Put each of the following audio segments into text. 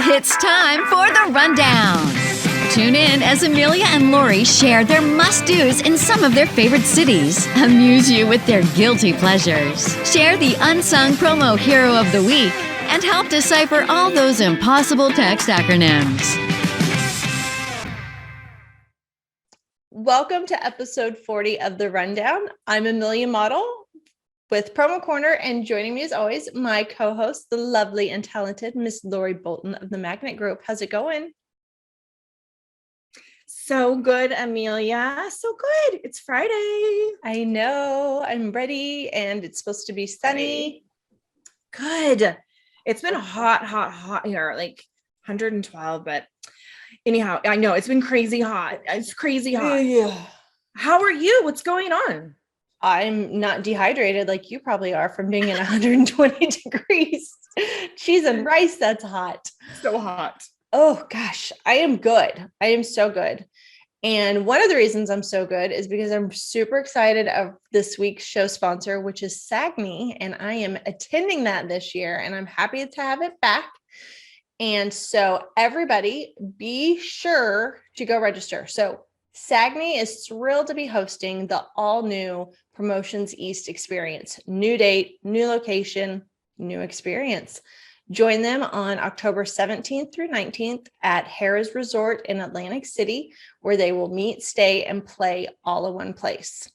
It's time for the rundown. Tune in as Amelia and Lori share their must-dos in some of their favorite cities, amuse you with their guilty pleasures, share the unsung promo hero of the week, and help decipher all those impossible text acronyms. Welcome to episode 40 of The Rundown. I'm Amelia Madl with Promo Corner, and joining me as always, my co-host, the lovely and talented Miss Lori Bolton of the Magnet Group. How's it going? So good, Amelia. So good. It's Friday. I know. I'm ready, and it's supposed to be sunny. Good. It's been hot here, like 112, but anyhow, I know it's been crazy hot. It's crazy hot. Yeah. How are you? What's going on? I'm not dehydrated like you probably are from being in 120 degrees. Cheese and rice, that's hot. So hot. Oh gosh, I am good. I am so good. And one of the reasons I'm so good is because I'm super excited of this week's show sponsor, which is SAAGNY, and I am attending that this year, and I'm happy to have it back. And so everybody be sure to go register. So SAAGNY is thrilled to be hosting the all-new Promotions East experience. New date, new location, new experience. Join them on October 17th through 19th at Harrah's Resort in Atlantic City, where they will meet, stay, and play all in one place.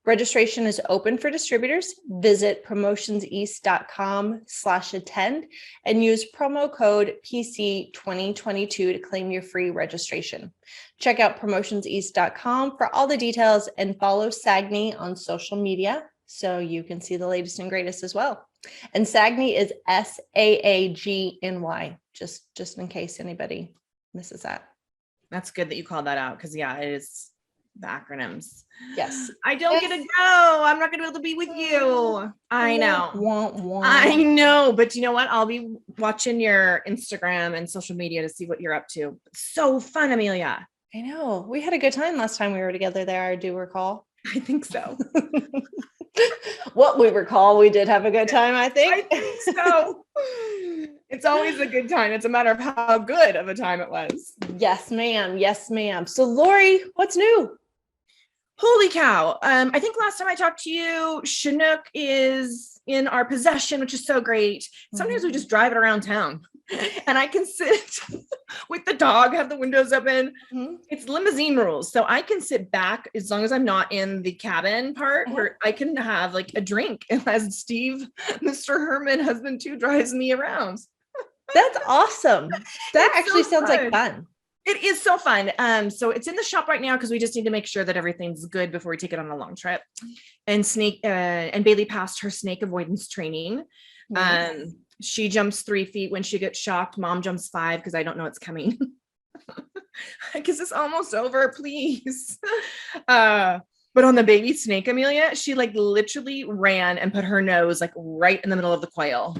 Registration is open for distributors. Visit promotionseast.com/attend and use promo code PC2022 to claim your free registration. Check out promotionseast.com for all the details and follow SAAGNY on social media so you can see the latest and greatest as well. And SAAGNY is SAAGNY, just in case anybody misses that. That's good that you called that out because, yeah, it is the acronyms. Yes. I don't get to go. I'm not going to be able to be with you. I know. I know. But you know what? I'll be watching your Instagram and social media to see what you're up to. So fun, Amelia. I know. We had a good time last time we were together there. I do recall. I think so. What we recall, we did have a good time, I think. I think so. It's always a good time. It's a matter of how good of a time it was. Yes, ma'am. Yes, ma'am. So, Lori, what's new? Holy cow. I think last time I talked to you, Chinook is in our possession, which is so great. Sometimes we just drive it around town and I can sit with the dog, have the windows open. It's limousine rules. So I can sit back as long as I'm not in the cabin part where I can have like a drink as Steve, Mr. Herman, husband 2, drives me around. That's awesome. That actually sounds like fun. It is so fun. So it's in the shop right now because we just need to make sure that everything's good before we take it on a long trip. And Bailey passed her snake avoidance training. Nice. She jumps 3 feet when she gets shocked. Mom jumps 5 because I don't know it's coming. Because it's almost over, please. But on the baby snake, Amelia, she like literally ran and put her nose like right in the middle of the coil.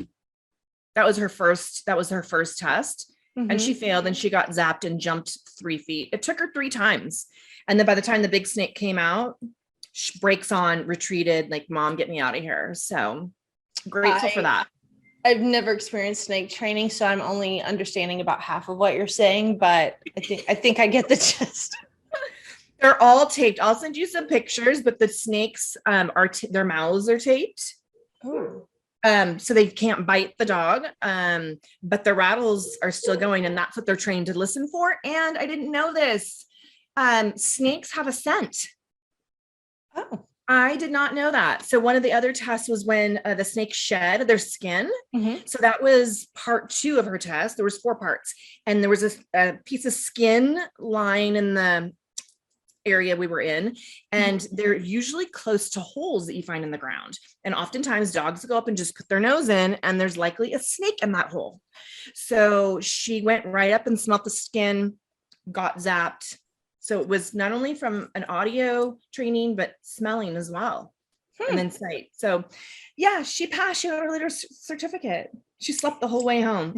That was her first test. And she failed and she got zapped and jumped 3 feet. It took her 3 times. And then by the time the big snake came out, she brakes on, retreated, like, Mom, get me out of here. So grateful for that. I've never experienced snake training, so I'm only understanding about half of what you're saying, but I think I get the gist. They're all taped. I'll send you some pictures, but the snakes their mouths are taped. Oh. So they can't bite the dog, but the rattles are still going, and that's what they're trained to listen for. And I didn't know this. Snakes have a scent. Oh, I did not know that. So one of the other tests was when the snakes shed their skin. So that was part 2 of her test. There was 4 parts, and there was a piece of skin lying in the area we were in, and they're usually close to holes that you find in the ground, and oftentimes dogs go up and just put their nose in, and there's likely a snake in that hole. So she went right up and smelt the skin, got zapped. So it was not only from an audio training but smelling as well, and then sight. So yeah, she passed. She got her later certificate. She slept the whole way home.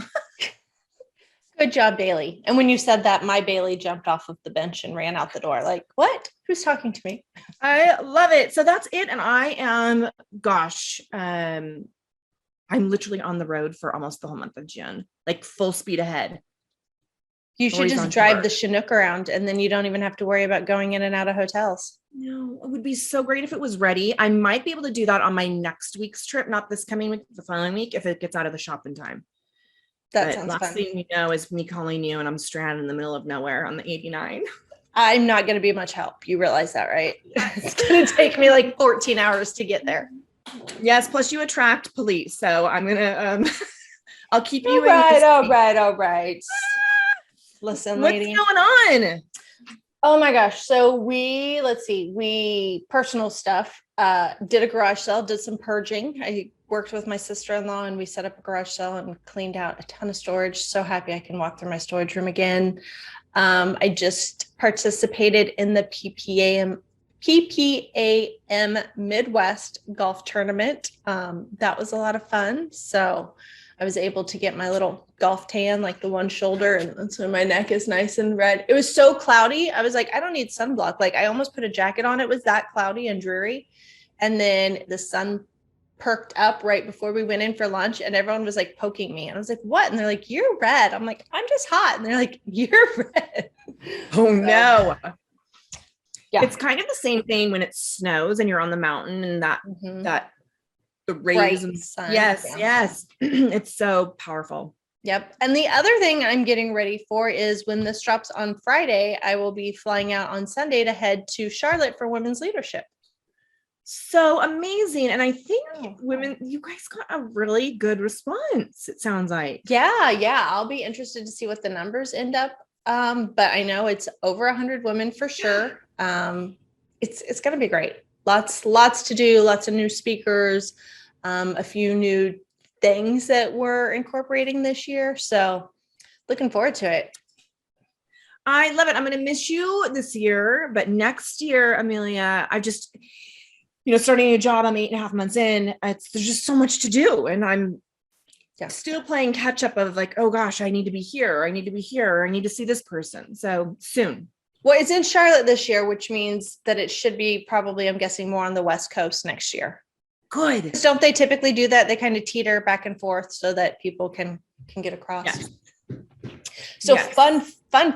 Good job, Bailey. And when you said that, my Bailey jumped off of the bench and ran out the door. Like, what? Who's talking to me? I love it. So that's it. And I am, I I'm literally on the road for almost the whole month of June, like full speed ahead. You should Lori's just on drive tour. the Chinook around, and then you don't even have to worry about going in and out of hotels. No, it would be so great if it was ready. I might be able to do that on my next week's trip, not this coming week, the following week, if it gets out of the shop in time. That But sounds last fun. thing you know is me calling you and I'm stranded in the middle of nowhere on the 89. I'm not going to be much help. You realize that, right? It's going to take me like 14 hours to get there. Yes, plus you attract police. So I'm going to, I'll keep you All right. Listen, What's lady. going on? Oh my gosh. So we personal stuff, did a garage sale, did some purging. I worked with my sister-in-law and we set up a garage sale and cleaned out a ton of storage. So happy I can walk through my storage room again. I just participated in the PPAM Midwest golf tournament. That was a lot of fun. So I was able to get my little golf tan, like the one shoulder, and so my neck is nice and red. It was so cloudy. I was like, I don't need sunblock. Like I almost put a jacket on. It was that cloudy and dreary. And then the sun perked up right before we went in for lunch and everyone was like poking me. And I was like, what? And they're like, you're red. I'm like, I'm just hot. And they're like, you're red. Oh no. Yeah. It's kind of the same thing when it snows and you're on the mountain and that the rays and sun. Yes. It's so powerful. Yep. And the other thing I'm getting ready for is when this drops on Friday, I will be flying out on Sunday to head to Charlotte for women's leadership. So amazing. And I think women, you guys got a really good response, it sounds like. Yeah. I'll be interested to see what the numbers end up. But I know it's over 100 women for sure. It's going to be great. Lots to do, lots of new speakers, a few new things that we're incorporating this year. So looking forward to it. I love it. I'm going to miss you this year, but next year, Amelia, I just, starting a job, I'm 8.5 months in. There's just so much to do. And I'm still playing catch up of like, oh gosh, I need to be here. I need to be here. I need to see this person. So soon. Well, it's in Charlotte this year, which means that it should be probably, I'm guessing, more on the West Coast next year. Good. Don't they typically do that? They kind of teeter back and forth so that people can get across. Yes. So fun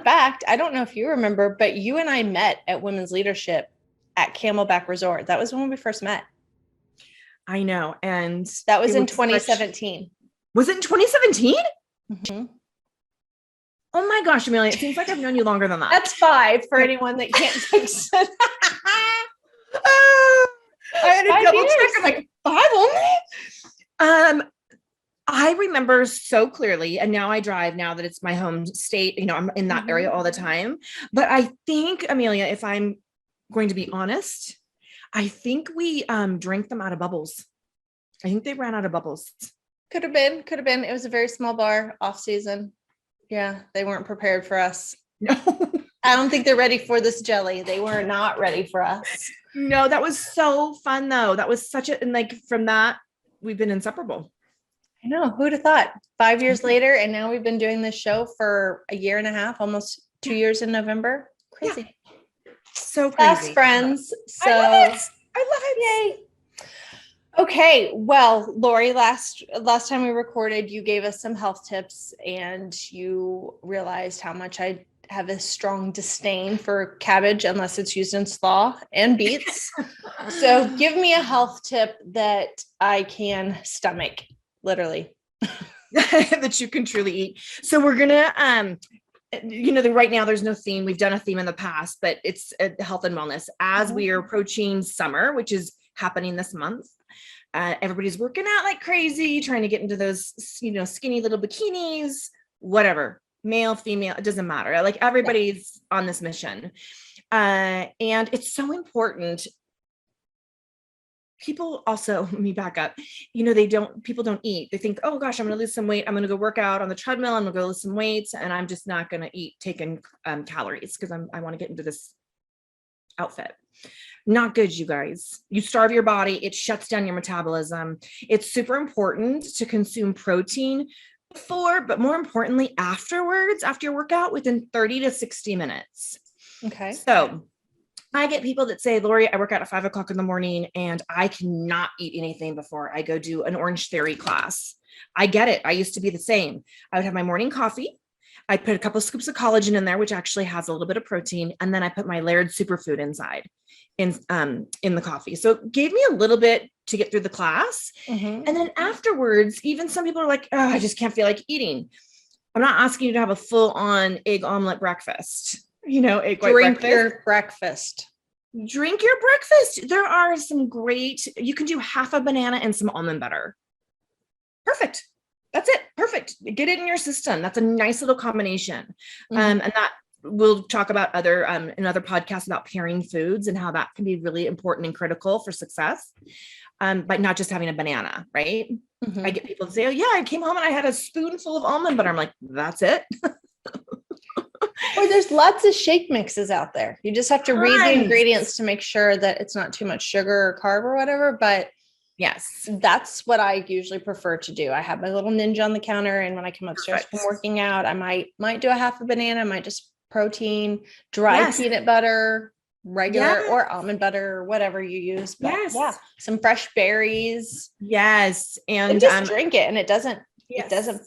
fact, I don't know if you remember, but you and I met at Women's Leadership at Camelback Resort. That was when we first met. I know. And that was in 2017. Was it in 2017? Mm-hmm. Oh my gosh, Amelia, it seems like I've known you longer than that. That's 5 for anyone that can't fix it. I had to double check. I'm like, 5 only? I remember so clearly, and now I drive now that it's my home state, I'm in that area all the time. But I think, Amelia, if I'm going to be honest, I think we drank them out of bubbles. I think they ran out of bubbles. Could have been. It was a very small bar, off season. Yeah, they weren't prepared for us. No. I don't think they're ready for this jelly. They were not ready for us. No, that was so fun though. That was and like from that, we've been inseparable. I know. Who'd have thought? 5 years later, and now we've been doing this show for 1.5 years, almost 2 years in November. Crazy. Yeah. So crazy. Best friends. So I love it. Yay. Okay, well, Lori, last time we recorded, you gave us some health tips and you realized how much I have a strong disdain for cabbage unless it's used in slaw and beets. So give me a health tip that I can stomach, literally. That you can truly eat. So we're gonna right now there's no theme. We've done a theme in the past, but it's health and wellness as we are approaching summer, which is happening this month. Everybody's working out like crazy, trying to get into those, skinny little bikinis, whatever, male, female, it doesn't matter. Like everybody's on this mission. And it's so important. People also, let me back up, people don't eat. They think, oh gosh, I'm going to lose some weight. I'm going to go work out on the treadmill. I'm going to go lose some weights and I'm just not going to eat taking calories because I want to get into this outfit. Not good, you guys. You starve your body. It shuts down your metabolism. It's super important to consume protein before, but more importantly, afterwards, after your workout, within 30 to 60 minutes. Okay. So I get people that say, Lori, I work out at 5 o'clock in the morning and I cannot eat anything before I go do an Orange Theory class. I get it. I used to be the same. I would have my morning coffee. I put a couple of scoops of collagen in there, which actually has a little bit of protein. And then I put my layered superfood inside in the coffee. So it gave me a little bit to get through the class. Mm-hmm. And then afterwards, even some people are like, oh, I just can't feel like eating. I'm not asking you to have a full on egg omelet breakfast, egg white Drink breakfast. your breakfast. Drink your breakfast. There are some great, you can do half a banana and some almond butter. Perfect. That's it. Perfect. Get it in your system. That's a nice little combination. Mm-hmm. And that we'll talk about in other podcasts about pairing foods and how that can be really important and critical for success. But not just having a banana, right? Mm-hmm. I get people to say, oh yeah, I came home and I had a spoonful of almond butter. I'm like, that's it. Or there's lots of shake mixes out there. You just have to read the ingredients to make sure that it's not too much sugar or carb or whatever. But yes, that's what I usually prefer to do. I have my little Ninja on the counter, and when I come upstairs from working out, I might do a half a banana, I might just protein, dry peanut butter, regular or almond butter, whatever you use. But some fresh berries. Yes. And just drink it. And it doesn't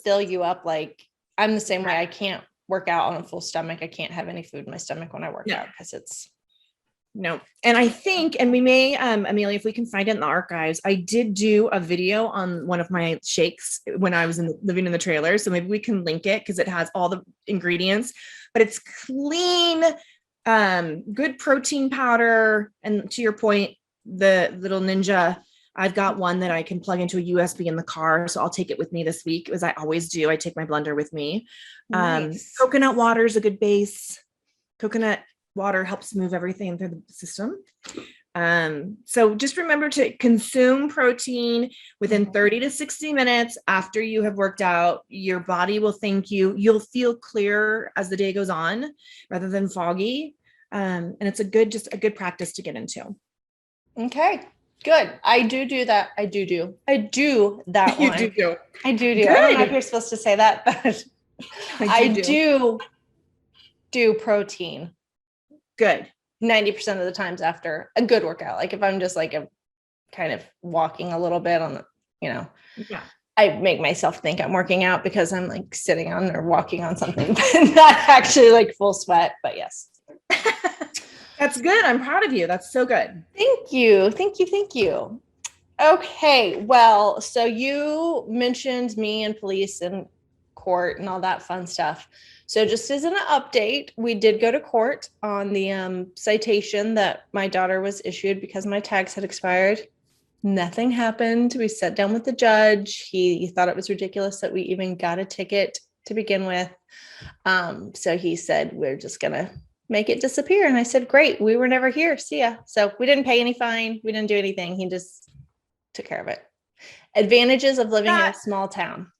fill you up. Like I'm the same way. I can't work out on a full stomach. I can't have any food in my stomach when I work out because it's no. And I think, and we may, Amelia, if we can find it in the archives, I did do a video on one of my shakes when I was living in the trailer. So maybe we can link it because it has all the ingredients, but it's clean, good protein powder. And to your point, the little Ninja, I've got one that I can plug into a USB in the car. So I'll take it with me this week, as I always do. I take my blender with me. Nice. Coconut water is a good base. Coconut water helps move everything through the system. So just remember to consume protein within 30 to 60 minutes after you have worked out. Your body will thank you. You'll feel clear as the day goes on rather than foggy. And it's a good practice to get into. Okay, good. I do that. I do that one. You do. I do. Good. I don't know if you're supposed to say that, but I do protein. Good. 90% of the times after a good workout. Like if I'm just like kind of walking a little bit on the, I make myself think I'm working out because I'm like sitting on or walking on something, but not actually like full sweat, but yes. That's good. I'm proud of you. That's so good. Thank you. Okay. Well, so you mentioned me and police and court and all that fun stuff. So just as an update, we did go to court on the citation that my daughter was issued because my tags had expired. Nothing happened. We sat down with the judge. He thought it was ridiculous that we even got a ticket to begin with. So he said, we're just going to make it disappear. And I said, great. We were never here. See ya. So we didn't pay any fine. We didn't do anything. He just took care of it. Advantages of living in a small town.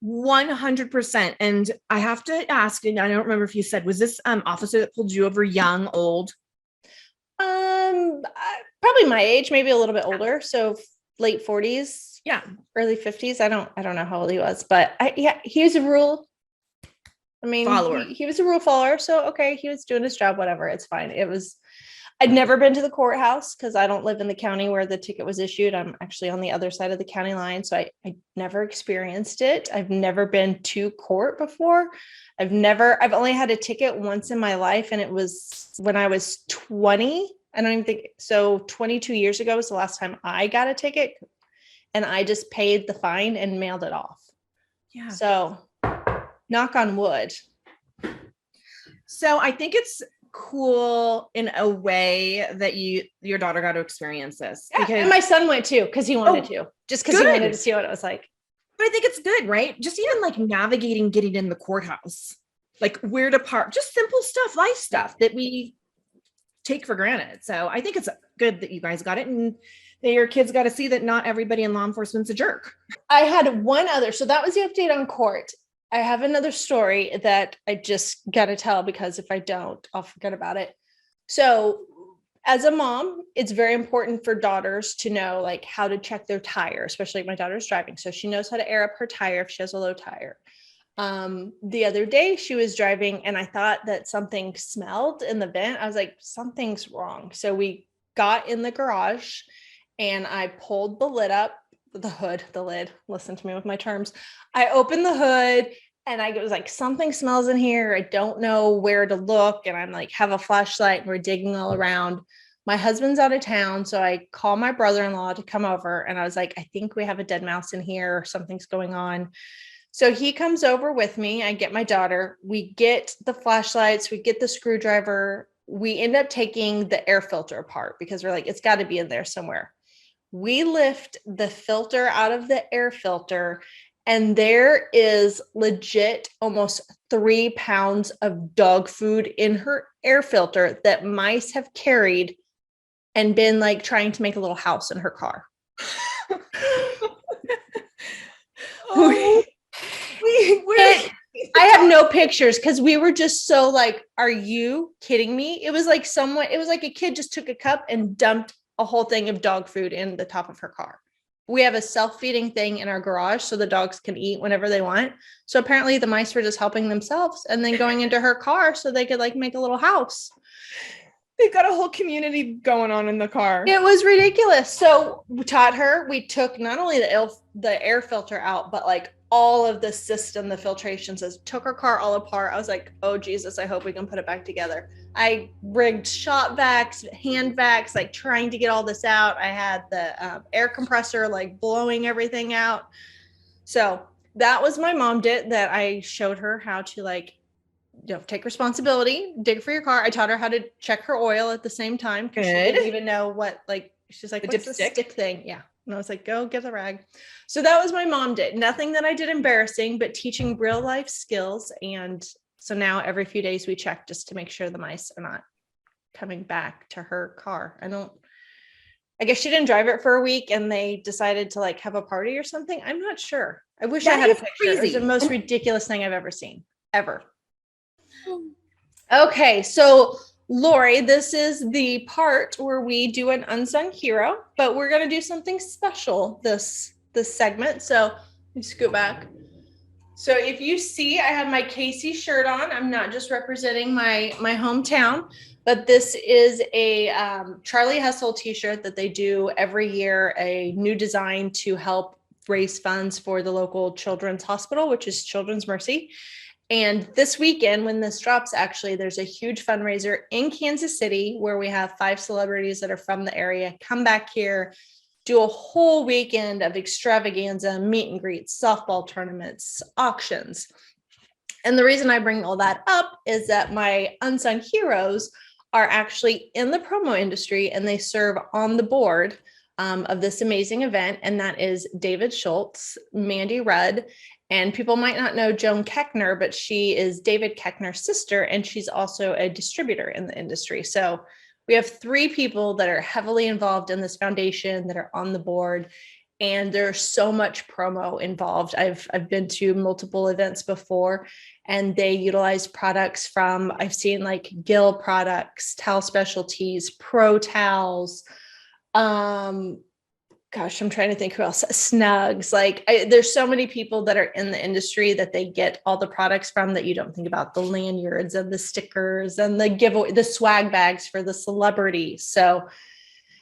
100%. And I have to ask, and I don't remember if you said, was this officer that pulled you over young, old? Probably my age, maybe a little bit older. So late 40s. Yeah. Early 50s. I don't know how old he was, but he was a rule. I mean, follower. He was a rule follower. So, okay. He was doing his job, whatever. It's fine. I'd never been to the courthouse because I don't live in the county where the ticket was issued. I'm actually on the other side of the county line. So I never experienced it. I've never been to court before. I've only had a ticket once in my life. And it was when I was 20. I don't even think so. 22 years ago was the last time I got a ticket, and I just paid the fine and mailed it off. Yeah. So knock on wood. So I think it's cool in a way that your daughter got to experience this, because and my son went too because he wanted to, just because he wanted to see what it was like. But I think it's good, right? Just even like navigating getting in the courthouse, like where to park, just simple stuff, life stuff that we take for granted. So I think it's good that you guys got it, and that your kids got to see that not everybody in law enforcement's a jerk. I had one other, so that was the update on court. I have another story that I just got to tell, because if I don't, I'll forget about it. So as a mom, it's very important for daughters to know like how to check their tire, especially if my daughter's driving. So she knows how to air up her tire if she has a low tire. The other day she was driving and I thought that something smelled in the vent. I was like, something's wrong. So we got in the garage and I pulled the lid up, the lid, listen to me with my terms. I opened the hood and I was like, something smells in here. I don't know where to look. And I'm like, have a flashlight and we're digging all around. My husband's out of town. So I call my brother-in-law to come over and I was like, I think we have a dead mouse in here or something's going on. So he comes over with me. I get my daughter. We get the flashlights. We get the screwdriver. We end up taking the air filter apart because we're like, it's got to be in there somewhere. We lift the filter out of the air filter, and there is legit almost 3 pounds of dog food in her air filter that mice have carried and been like trying to make a little house in her car. Oh. I have no pictures because we were just so like, are you kidding me? It was like a kid just took a cup and dumped a whole thing of dog food in the top of her car. We have a self-feeding thing in our garage so the dogs can eat whenever they want. So apparently the mice were just helping themselves and then going into her car so they could like make a little house. They've got a whole community going on in the car. It was ridiculous. So we taught her, we took not only the air filter out, but like all of the system, the filtration system, took her car all apart. I was like, oh Jesus, I hope we can put it back together. I rigged shop vacs, hand vacs, like trying to get all this out. I had the air compressor, like blowing everything out. So that was my mom did that. I showed her how to like, take responsibility, dig for your car. I taught her how to check her oil at the same time because she didn't even know what, like, she's like, what's the stick thing? Yeah. And I was like, go get the rag. So that was my mom did. Nothing that I did embarrassing, but teaching real life skills. And so now every few days we check just to make sure the mice are not coming back to her car. I guess she didn't drive it for a week and they decided to like have a party or something. I'm not sure. I wish I had a picture. Crazy. It's the most ridiculous thing I've ever seen, ever. Okay, so Lori, this is the part where we do an unsung hero, but we're going to do something special this segment. So let me scoot back. So if you see, I have my Casey shirt on. I'm not just representing my hometown, but this is a Charlie Hustle t-shirt that they do every year, a new design to help raise funds for the local children's hospital, which is Children's Mercy. And this weekend, when this drops, actually, there's a huge fundraiser in Kansas City where we have 5 celebrities that are from the area come back here, do a whole weekend of extravaganza, meet and greets, softball tournaments, auctions. And the reason I bring all that up is that my unsung heroes are actually in the promo industry and they serve on the board of this amazing event. And that is David Schultz, Mandy Rudd, and people might not know Joan Keckner, but she is David Keckner's sister, and she's also a distributor in the industry. So we have 3 people that are heavily involved in this foundation that are on the board, and there's so much promo involved. I've been to multiple events before, and they utilize products from, I've seen like Gill products, Towel Specialties, Pro Towels, gosh, I'm trying to think who else, Snugs. Like there's so many people that are in the industry that they get all the products from that you don't think about, the lanyards and the stickers and the giveaway, the swag bags for the celebrities. So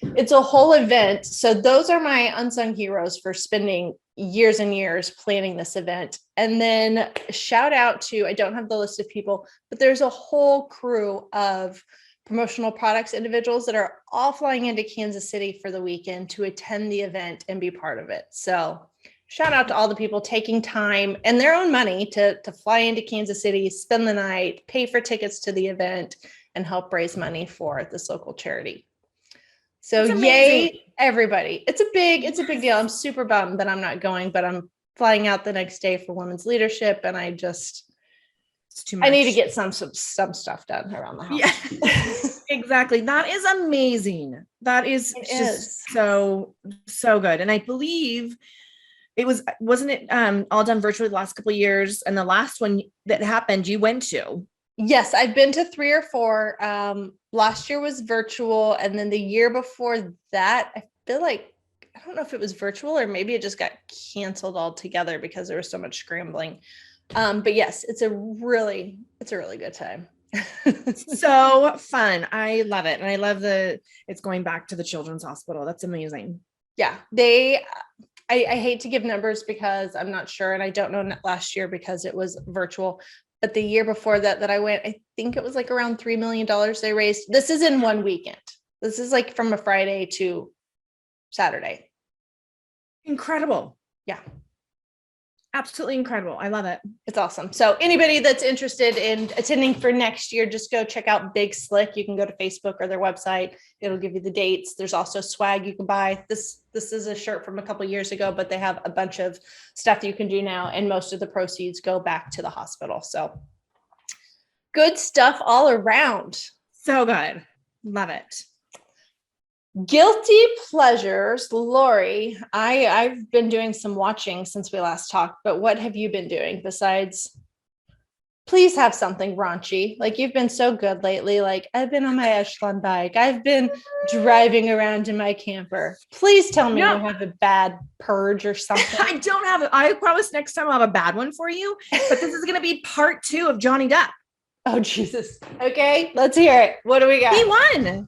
it's a whole event. So those are my unsung heroes for spending years and years planning this event. And then shout out to, I don't have the list of people, but there's a whole crew of promotional products individuals that are all flying into Kansas City for the weekend to attend the event and be part of it. So shout out to all the people taking time and their own money to fly into Kansas City, spend the night, pay for tickets to the event, and help raise money for this local charity. So yay, everybody. It's a big deal. I'm super bummed that I'm not going, but I'm flying out the next day for women's leadership. And it's too much. I need to get some stuff done around the house. Yeah, exactly. That is amazing. That is just so good. And I believe wasn't it all done virtually the last couple of years? And the last one that happened, you went to. Yes, I've been to 3 or 4. Last year was virtual. And then the year before that, I feel like, I don't know if it was virtual or maybe it just got canceled altogether because there was so much scrambling. But yes, it's a really good time. So fun. I love it. And I love it's going back to the children's hospital. That's amazing. Yeah. I hate to give numbers because I'm not sure. And I don't know last year because it was virtual, but the year before that I went, I think it was like around $3 million they raised. This is in one weekend. This is like from a Friday to Saturday. Incredible. Yeah. Absolutely incredible. I love it. It's awesome. So anybody that's interested in attending for next year, just go check out Big Slick. You can go to Facebook or their website. It'll give you the dates. There's also swag you can buy. This is a shirt from a couple of years ago, but they have a bunch of stuff you can do now. And most of the proceeds go back to the hospital. So good stuff all around. So good. Love it. Guilty pleasures, Lori. I've been doing some watching since we last talked, but what have you been doing besides? Please have something raunchy. Like you've been so good lately. Like I've been on my Echelon bike. I've been driving around in my camper. Please tell me you have a bad purge or something. I don't have it. I promise next time I'll have a bad one for you, but this is going to be part 2 of Johnny Depp. Oh, Jesus. Okay, let's hear it. What do we got? He won.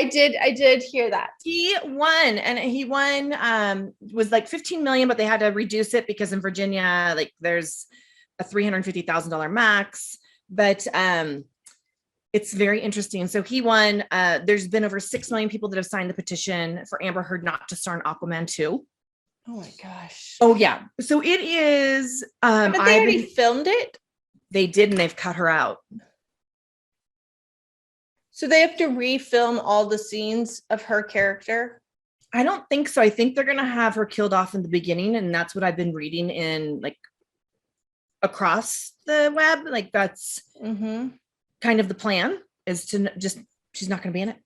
I did hear that. He won, and he won was like 15 million, but they had to reduce it because in Virginia, like there's a $350,000 max. But it's very interesting. So he won. There's been over 6 million people that have signed the petition for Amber Heard not to star in Aquaman 2. Oh my gosh. Oh yeah. So it is. But they already filmed it. They did, and they've cut her out. So they have to refilm all the scenes of her character? I don't think so. I think they're going to have her killed off in the beginning. And that's what I've been reading in like across the web. Like that's kind of the plan is to just, she's not going to be in it.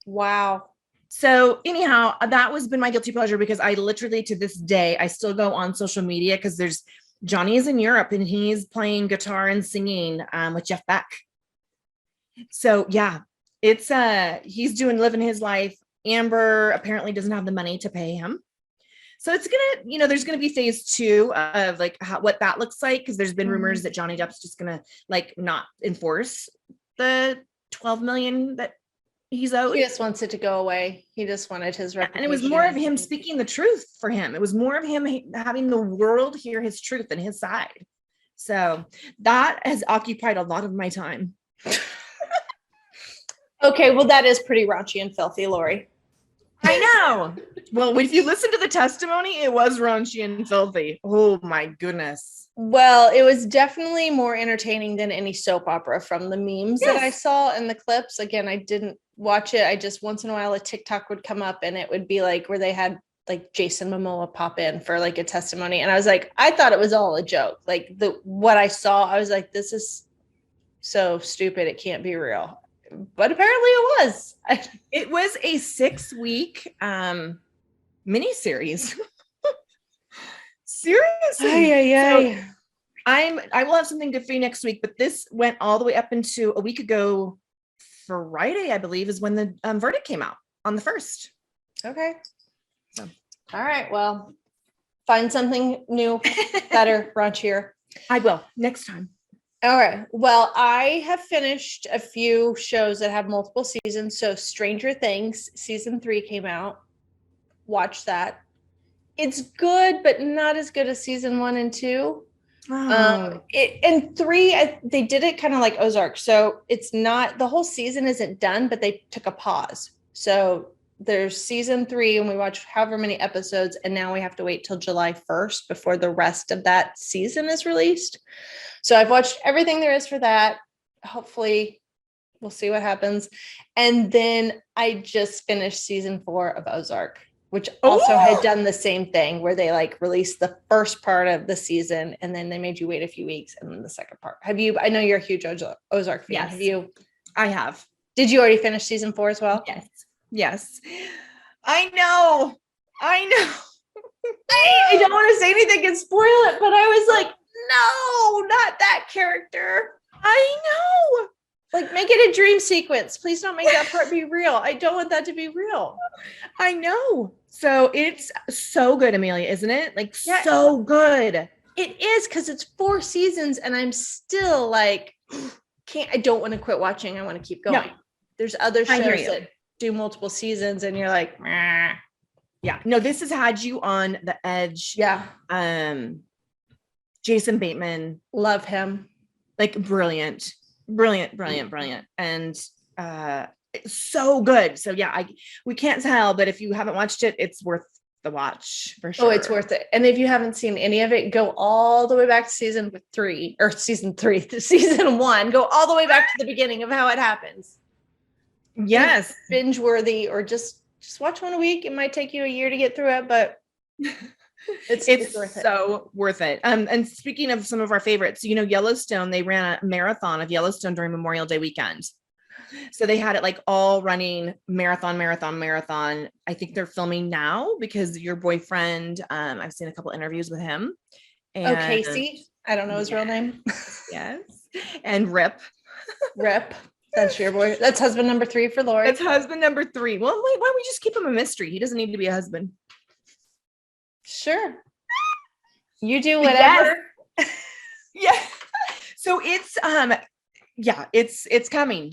Wow. So anyhow, that was been my guilty pleasure because I literally to this day, I still go on social media because there's Johnny is in Europe and he's playing guitar and singing with Jeff Beck. So yeah, it's he's living his life. Amber apparently doesn't have the money to pay him. So it's gonna, there's gonna be phase 2 of like what that looks like because there's been rumors that Johnny Depp's just gonna like not enforce the 12 million that he's owed. He just wants it to go away. He just wanted his reputation. And it was more of him speaking the truth for him. It was more of him having the world hear his truth and his side. So that has occupied a lot of my time. Okay, well, that is pretty raunchy and filthy, Lori. I know. Well, if you listen to the testimony, it was raunchy and filthy. Oh my goodness. Well, it was definitely more entertaining than any soap opera from the memes that I saw in the clips. Again, I didn't watch it. I just once in a while a TikTok would come up and it would be like where they had like Jason Momoa pop in for like a testimony. And I was like, I thought it was all a joke. Like what I saw, I was like, this is so stupid. It can't be real. But apparently it was. It was a 6-week miniseries. Seriously. So I will have something good for you next week, but this went all the way up into a week ago. Friday, I believe, is when the verdict came out on the 1st. Okay. So, all right. Well, find something new, better, raunchier. I will next time. All right. Well, I have finished a few shows that have multiple seasons. So Stranger Things season 3 came out. Watch that. It's good, but not as good as season 1 and 2. Oh. And 3, they did it kind of like Ozark. So it's not, the whole season isn't done, but they took a pause. So there's season 3 and we watch however many episodes. And now we have to wait till July 1st before the rest of that season is released. So I've watched everything there is for that. Hopefully we'll see what happens. And then I just finished season 4 of Ozark, which also had done the same thing where they like released the first part of the season and then they made you wait a few weeks and then the second part. I know you're a huge Ozark fan. Yes. Have you? I have. Did you already finish season 4 as well? Yes. I know. I don't want to say anything and spoil it, but I was like, no, not that character. I know. Like, make it a dream sequence. Please don't make that part be real. I don't want that to be real. I know. So it's so good, Amelia, isn't it? Like, so good. It is, because it's 4 seasons and I'm still like, I don't want to quit watching. I want to keep going. No. There's other I hear shows you. that do multiple seasons and you're like, meh. Yeah. No, this has had you on the edge. Yeah. Jason Bateman, Love him. like brilliant. And it's so good. So yeah, we can't tell, but if you haven't watched it, it's worth the watch for sure. Oh, it's worth it. And if you haven't seen any of it, go all the way back to season 1. Go all the way back to the beginning of how it happens. Yes. It's binge worthy, or just watch one a week. It might take you a year to get through it, but it's worth it. So worth it. And speaking of some of our favorites, Yellowstone, they ran a marathon of Yellowstone during Memorial Day weekend. So they had it like all running marathon. I think they're filming now because your boyfriend, I've seen a couple interviews with him. And, Casey. I don't know his real name. Yes. And Rip. That's your boy. That's husband number 3 for Lori. That's husband number 3. Well, why don't we just keep him a mystery? He doesn't need to be a husband. Sure. You do whatever. Yeah. So it's it's coming.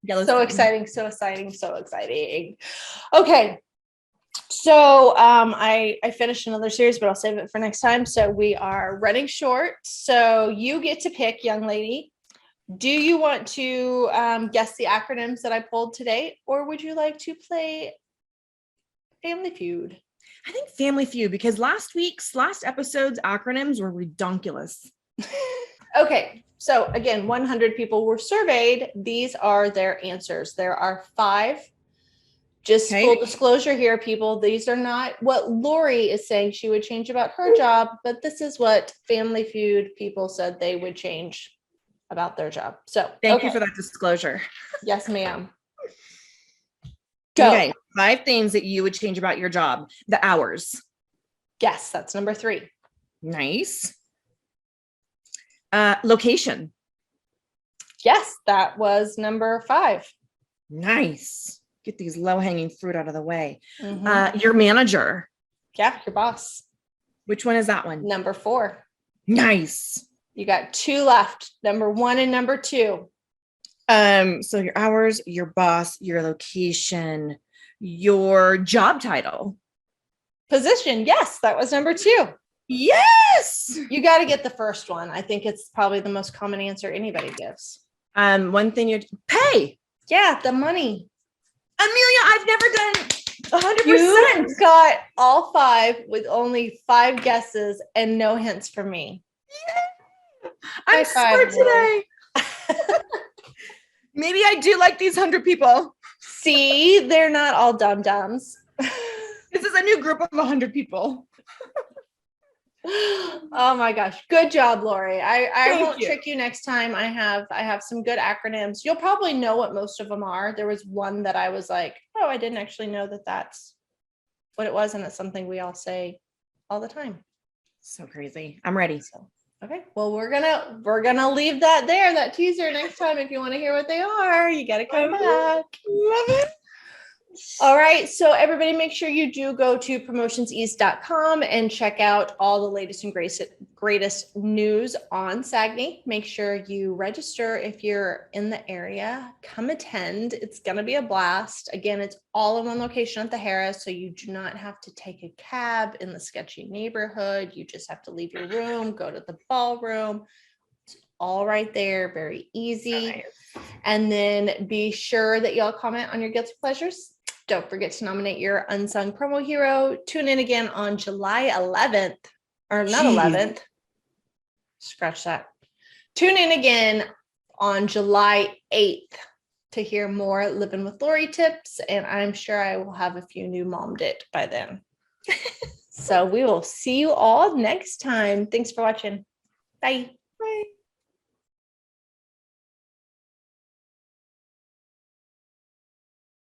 So exciting. Okay. So I finished another series, but I'll save it for next time. So we are running short. So you get to pick, young lady. Do you want to guess the acronyms that I pulled today, or would you like to play Family Feud? I think Family Feud, because last episode's acronyms were redonkulous. Okay. So again, 100 people were surveyed. These are their answers. There are 5. Just full disclosure here, people. These are not what Lori is saying she would change about her job, but this is what Family Feud people said they would change about their job. So thank you for that disclosure. Yes, ma'am. Go. Okay. 5 things that you would change about your job. The hours. Yes, that's number 3. Nice. Location. Yes, that was number 5. Nice. Get these low-hanging fruit out of the way. Mm-hmm. Your manager. Yeah, your boss. Which one is that one? Number 4. Nice. You got 2 left. Number 1 and number 2. So your hours, your boss, your location, your job title. Position. Yes, that was number 2. Yes. You got to get the first one. I think it's probably the most common answer anybody gives. One thing you pay. Yeah, the money. Amelia, I've never done 100%. You got all 5 with only 5 guesses and no hints from me. Yeah. I'm smart today. Maybe I do like these 100 people. See, they're not all dum-dums. This is a new group of 100 people. Oh my gosh. Good job, Lori. I won't trick you next time. I have some good acronyms. You'll probably know what most of them are. There was one that I was like, oh, I didn't actually know that that's what it was. And it's something we all say all the time. So crazy. I'm ready. So, okay. Well, we're gonna leave that there, that teaser. Next time, if you want to hear what they are, you got to come back. Love it. All right. So everybody make sure you do go to promotionseast.com and check out all the latest and greatest news on SAAGNY. Make sure you register if you're in the area. Come attend. It's going to be a blast. Again, it's all in one location at the Harris, so you do not have to take a cab in the sketchy neighborhood. You just have to leave your room, go to the ballroom. It's all right there. Very easy. Nice. And then be sure that y'all comment on your guilty pleasures. Don't forget to nominate your unsung promo hero. Tune in again on July 11th, or not 11th. Scratch that. Tune in again on July 8th to hear more Living with Lori tips. And I'm sure I will have a few new mommed it by then. So we will see you all next time. Thanks for watching. Bye.